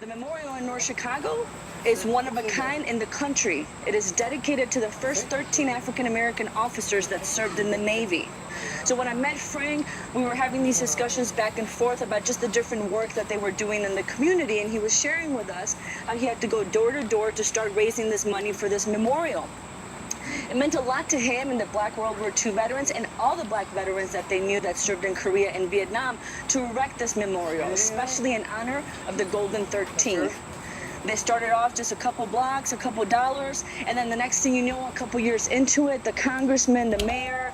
The memorial in North Chicago is one of a kind in the country. It is dedicated to the first 13 African-American officers that served in the Navy. So when I met Frank, we were having these discussions back and forth about just the different work that they were doing in the community, and he was sharing with us how he had to go door to door to start raising this money for this memorial. It meant a lot to him and the Black World War II veterans and all the Black veterans that they knew that served in Korea and Vietnam to erect this memorial, especially in honor of the Golden 13. They started off just a couple blocks, a couple dollars, and then the next thing you know, a couple years into it, the congressman, the mayor,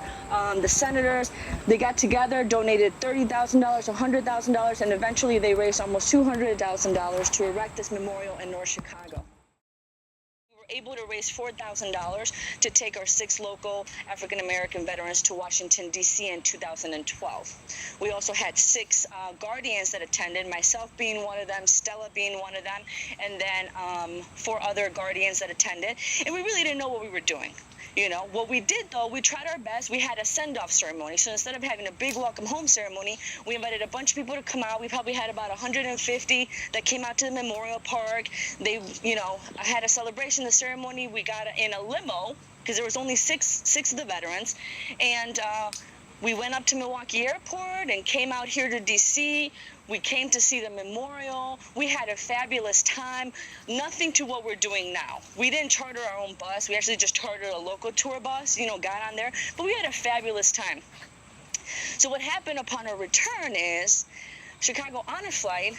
the senators, they got together, donated $30,000, $100,000, and eventually they raised almost $200,000 to erect this memorial in North Chicago. Able to raise $4,000 to take our 6 local African-American veterans to Washington, D.C. in 2012. We also had 6 guardians that attended, myself being one of them, Stella being one of them, and then 4 other guardians that attended. And we really didn't know what we were doing. You know, what we did, though, we tried our best. We had a send-off ceremony. So instead of having a big welcome home ceremony, we invited a bunch of people to come out. We probably had about 150 that came out to the Memorial Park. They, you know, had a celebration, the ceremony. We got in a limo because there was only six of the veterans. And we went up to Milwaukee Airport and came out here to D.C. We came to see the memorial. We had a fabulous time. Nothing to what we're doing now. We didn't charter our own bus. We actually just chartered a local tour bus, you know, got on there. But we had a fabulous time. So what happened upon our return is Chicago Honor Flight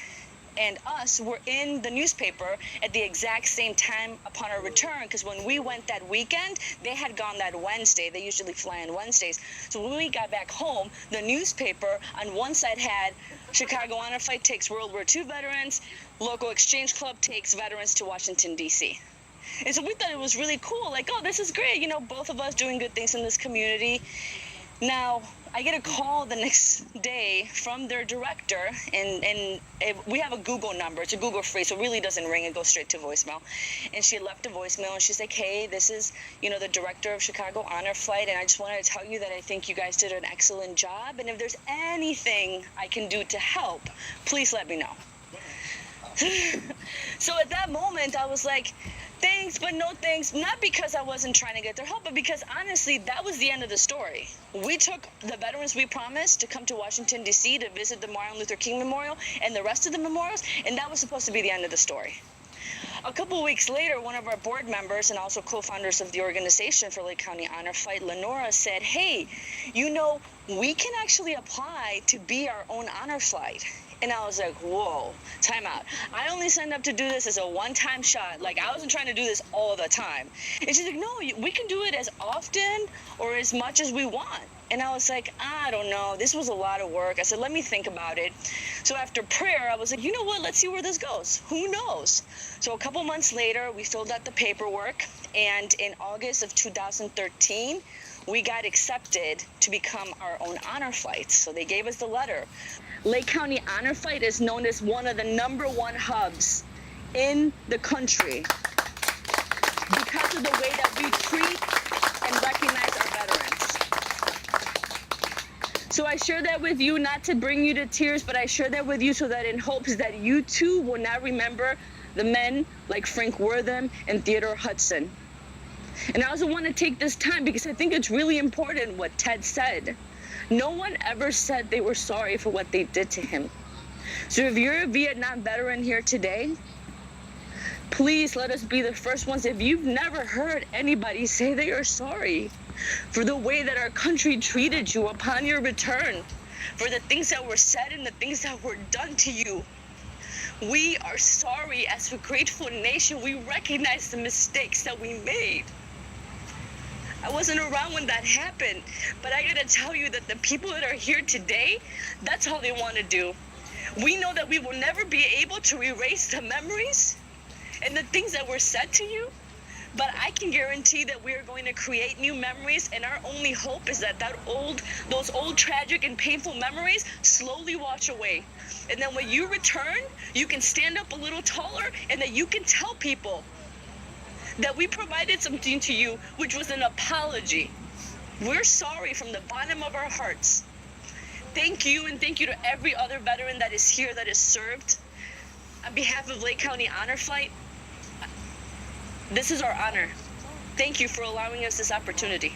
and us were in the newspaper at the exact same time upon our return, because when we went that weekend, they had gone that Wednesday. They usually fly on Wednesdays. So when we got back home, the newspaper on one side had Chicago Honor Flight takes World War II veterans, local exchange club takes veterans to Washington, D.C. And so we thought it was really cool, like, oh, this is great, you know, both of us doing good things in this community. Now, I get a call the next day from their director, and we have a Google number. It's a Google free, so it really doesn't ring. It goes straight to voicemail. And she left a voicemail, and she's like, hey, this is, you know, the director of Chicago Honor Flight, and I just wanted to tell you that I think you guys did an excellent job, and if there's anything I can do to help, please let me know. So at that moment, I was like, thanks, but no thanks. Not because I wasn't trying to get their help, but because honestly, that was the end of the story. We took the veterans we promised to come to Washington, D.C. to visit the Martin Luther King Memorial and the rest of the memorials, and that was supposed to be the end of the story. A couple of weeks later, one of our board members and also co-founders of the organization for Lake County Honor Flight, Lenora, said, hey, you know, we can actually apply to be our own honor flight. And I was like, whoa, time out. I only signed up to do this as a one-time shot. Like, I wasn't trying to do this all the time. And she's like, no, we can do it as often or as much as we want. And I was like, I don't know. This was a lot of work. I said, let me think about it. So after prayer, I was like, you know what? Let's see where this goes. Who knows? So a couple months later, we filled out the paperwork. And in August of 2013, we got accepted to become our own honor flight. So they gave us the letter. Lake County Honor Flight is known as one of the #1 hubs in the country because of the way that we treat and recognize our veterans. So I share that with you, not to bring you to tears, but I share that with you so that in hopes that you too will not remember the men like Frank Wortham and Theodore Hudson. And I also want to take this time because I think it's really important what Ted said. No one ever said they were sorry for what they did to him. So if you're a Vietnam veteran here today, please let us be the first ones. If you've never heard anybody say they are sorry for the way that our country treated you upon your return, for the things that were said and the things that were done to you, we are sorry as a grateful nation. We recognize the mistakes that we made. I wasn't around when that happened, but I gotta tell you that the people that are here today, that's all they want to do. We know that we will never be able to erase the memories and the things that were said to you, but I can guarantee that we are going to create new memories, and our only hope is that those old tragic and painful memories slowly wash away. And then when you return, you can stand up a little taller and that you can tell people that we provided something to you, which was an apology. We're sorry from the bottom of our hearts. Thank you, and thank you to every other veteran that is here that is served. On behalf of Lake County Honor Flight, this is our honor. Thank you for allowing us this opportunity.